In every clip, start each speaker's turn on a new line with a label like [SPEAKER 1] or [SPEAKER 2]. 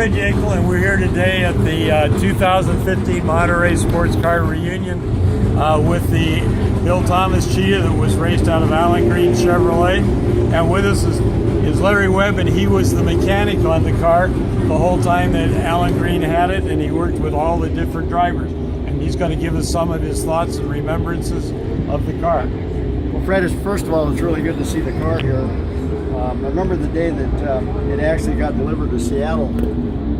[SPEAKER 1] Fred Yeakel, and we're here today at the 2015 Monterey Sports Car Reunion with the Bill Thomas Cheetah that was raced out of Alan Green Chevrolet. And with us is Larry Webb, and he was the mechanic on the car the whole time that Alan Green had it, and he worked with all the different drivers. And he's going to give us some of his thoughts and remembrances of the car.
[SPEAKER 2] Well, Fred, first of all, it's really good to see the car here. I remember the day that it actually got delivered to Seattle,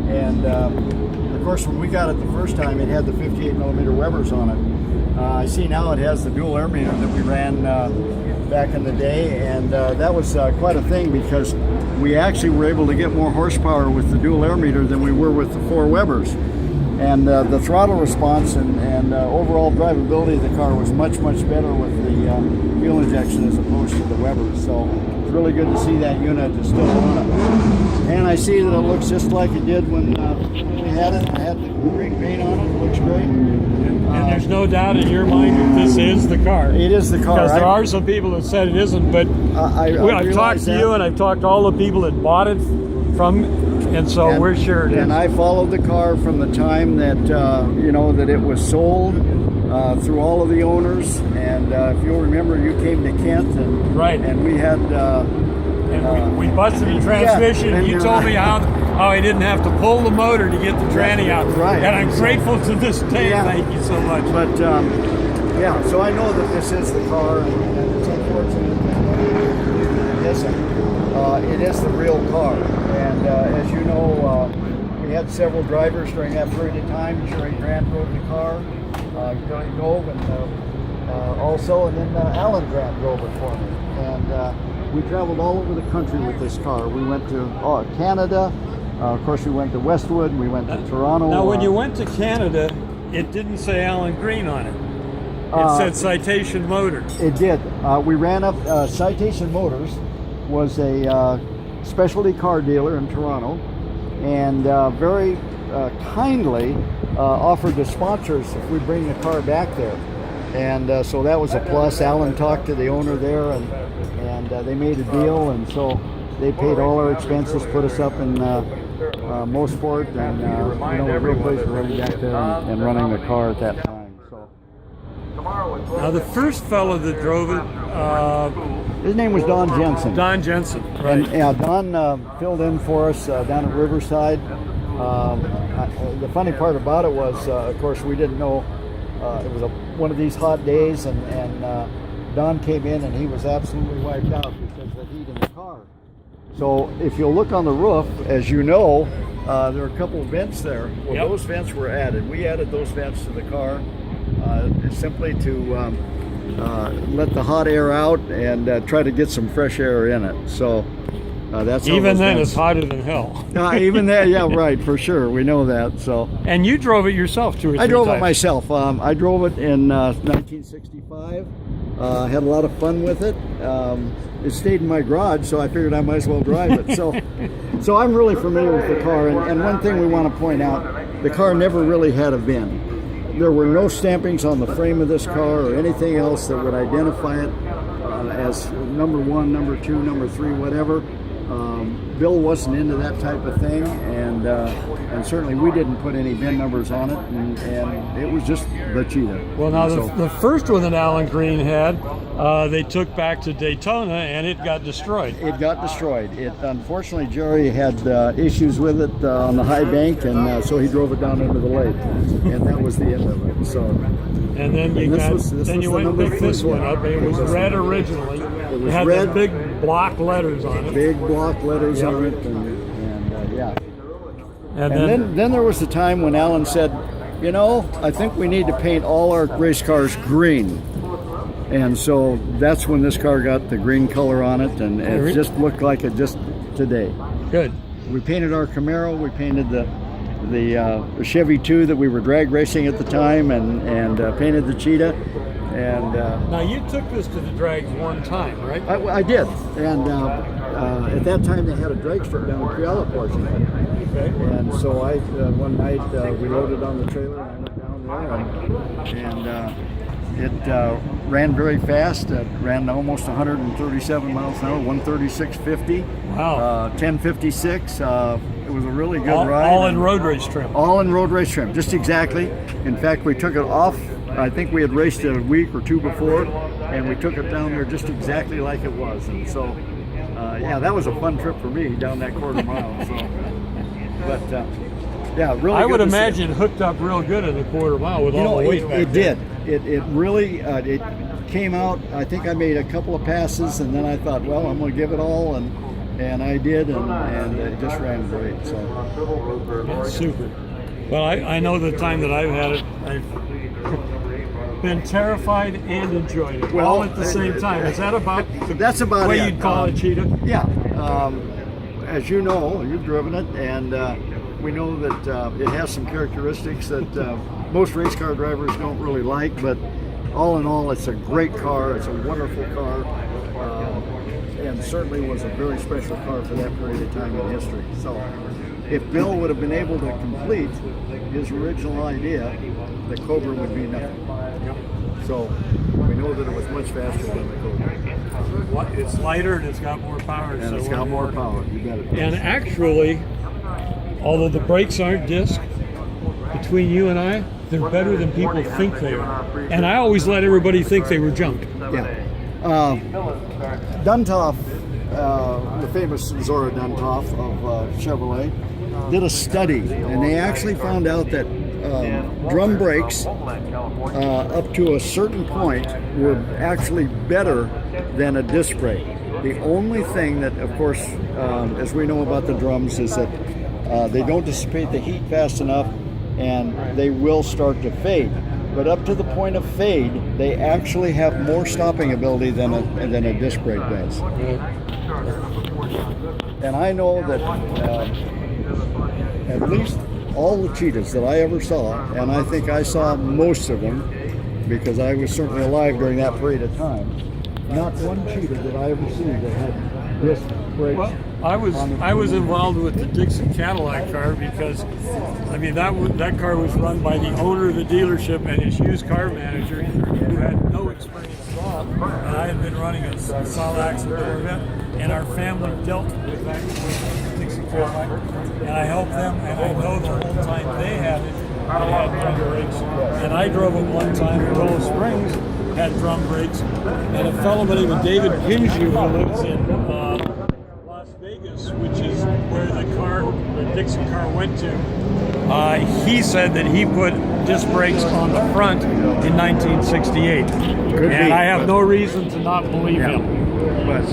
[SPEAKER 2] and of course when we got it the first time, it had the 58mm Webbers on it. I see now it has the dual air meter that we ran back in the day, and that was quite a thing because we actually were able to get more horsepower with the dual air meter than we were with the 4 Webbers. And the throttle response and overall drivability of the car was much better with the fuel injection as opposed to the Webbers. So it's really good to see that unit is still on it. And I see that it looks just like it did when we had it. I had the green paint on it. It looks great.
[SPEAKER 1] And there's no doubt in your mind that this is the car.
[SPEAKER 2] It is the car.
[SPEAKER 1] Because there are some people that said it isn't, but I've talked to you and I've talked to all the people that bought it from, and so we're sure it is.
[SPEAKER 2] And I followed the car from the time that that it was sold through all of the owners. And if you'll remember, you came to Kent, and and we had
[SPEAKER 1] we busted the transmission. And you told me how I didn't have to pull the motor to get the tranny out.
[SPEAKER 2] Right.
[SPEAKER 1] And I'm grateful to this day.
[SPEAKER 2] Yeah.
[SPEAKER 1] Thank you so much.
[SPEAKER 2] But so I know that this is the car, and it's unfortunate that it isn't. It is the real car, and as you know, we had several drivers during that period of time. Jerry Grant drove the car, Billy Gove, and also, and then Alan Grant drove it for me. And we traveled all over the country with this car. We went to Canada. Of course, we went to Westwood. We went to Toronto.
[SPEAKER 1] Now, when you went to Canada, it didn't say Alan Green on it. It said Citation Motors.
[SPEAKER 2] It did. We ran up Citation Motors. Was a specialty car dealer in Toronto, and very kindly offered to sponsor us if we bring the car back there. And so that was a plus. Alan talked to the owner there, and they made a deal, and so they paid all our expenses, put us up in Mosport, and a real pleasure running back there and running the car at that time. So.
[SPEAKER 1] Now, the first fellow that drove it,
[SPEAKER 2] his name was Don Jensen.
[SPEAKER 1] Don Jensen, right.
[SPEAKER 2] And Don filled in for us down at Riverside. The funny part about it was, of course, we didn't know it was one of these hot days, and Don came in and he was absolutely wiped out because of the heat in the car. So if you'll look on the roof, as you know, there are a couple of vents there. Well, those vents were added. We added those vents to the car simply to let the hot air out and try to get some fresh air in it. So that's
[SPEAKER 1] even then it's hotter than hell.
[SPEAKER 2] Even that, yeah, right, for sure. We know that. So.
[SPEAKER 1] And you drove it yourself 2 or 3 times.
[SPEAKER 2] I drove it myself. I drove it in 1965. Had a lot of fun with it. It stayed in my garage, so I figured I might as well drive it. So I'm really familiar with the car. And one thing we want to point out, the car never really had a VIN. There were no stampings on the frame of this car or anything else that would identify it as number 1, number 2, number 3, whatever. Bill wasn't into that type of thing, and certainly we didn't put any VIN numbers on it, and it was just the Cheetah.
[SPEAKER 1] Well, now the first one that Alan Green had, they took back to Daytona, and it got destroyed.
[SPEAKER 2] It got destroyed. Unfortunately, Jerry had issues with it on the high bank, and so he drove it down into the lake, and that was the end of it. So.
[SPEAKER 1] And then you went and picked this one up. It was red originally. It had red, big block letters on it.
[SPEAKER 2] Big block letters on it, and yeah. And then there was the time when Alan said, I think we need to paint all our race cars green. And so that's when this car got the green color on it, and it just looked like it just today.
[SPEAKER 1] Good.
[SPEAKER 2] We painted our Camaro. We painted the Chevy 2 that we were drag racing at the time, and painted the Cheetah. And
[SPEAKER 1] now you took this to the drags one time, right?
[SPEAKER 2] I did, and at that time they had a drag strip down in Creola portion. Okay. And so one night we loaded on the trailer and I went down there, and it ran very fast. It ran almost 137 miles an hour, 136.50.
[SPEAKER 1] Wow.
[SPEAKER 2] 10.56. It was a really good
[SPEAKER 1] all,
[SPEAKER 2] ride.
[SPEAKER 1] all in road race trim.
[SPEAKER 2] All in road race trim, just exactly. In fact, we took it off. I think we had raced it a week or two before, and we took it down there just exactly like it was. And so, yeah, that was a fun trip for me down that quarter mile. So, but yeah, really.
[SPEAKER 1] I
[SPEAKER 2] good
[SPEAKER 1] would
[SPEAKER 2] to see.
[SPEAKER 1] imagine it hooked up real good in the quarter mile with all the weight back
[SPEAKER 2] it
[SPEAKER 1] there.
[SPEAKER 2] did. It really it came out. I think I made a couple of passes, and then I thought, well, I'm going to give it all, and I did, and it just ran great. So
[SPEAKER 1] It's super. Well, I know the time that I've had it, I've been terrified and enjoyed it all at the same time. Is that about
[SPEAKER 2] that's about
[SPEAKER 1] the way
[SPEAKER 2] it.
[SPEAKER 1] you'd call it, Cheetah?
[SPEAKER 2] Yeah. As you know, you've driven it, and we know that it has some characteristics that most race car drivers don't really like, but all in all, it's a great car. It's a wonderful car, and certainly was a very special car for that period of time in history. So if Bill would have been able to complete his original idea, the Cobra would be nothing. So we know that it was much faster than the Cobra.
[SPEAKER 1] It's lighter and it's got more power.
[SPEAKER 2] And it's got more power. You got it.
[SPEAKER 1] And actually, although the brakes aren't disc, between you and I, they're better than people think they are. And I always let everybody think they were junk.
[SPEAKER 2] Yeah. Duntov, the famous Zora Duntov of Chevrolet, did a study, and they actually found out that drum brakes up to a certain point were actually better than a disc brake. The only thing that, of course, as we know about the drums, is that they don't dissipate the heat fast enough, and they will start to fade. But up to the point of fade, they actually have more stopping ability than a disc brake does. And I know that at least all the Cheetahs that I ever saw, and I think I saw most of them because I was certainly alive during that period of time, not one Cheetah did I ever see that had disc brakes.
[SPEAKER 1] Well, I was involved with the Dixon Cadillac car because, I mean, that car was run by the owner of the dealership and his used car manager who had no experience at all. And I had been running a solid axle Corvette, and our family dealt with that with Dixon Cadillac, and I helped them. And I know the whole time they had it, they had drum brakes. And I drove it one time in Willow Springs, had drum brakes, and a fellow by the name of David Pinju, who lives in Las Vegas, which is where the Dixon car went to, he said that he put disc brakes on the front in 1968. And I have no reason to not believe him.
[SPEAKER 2] But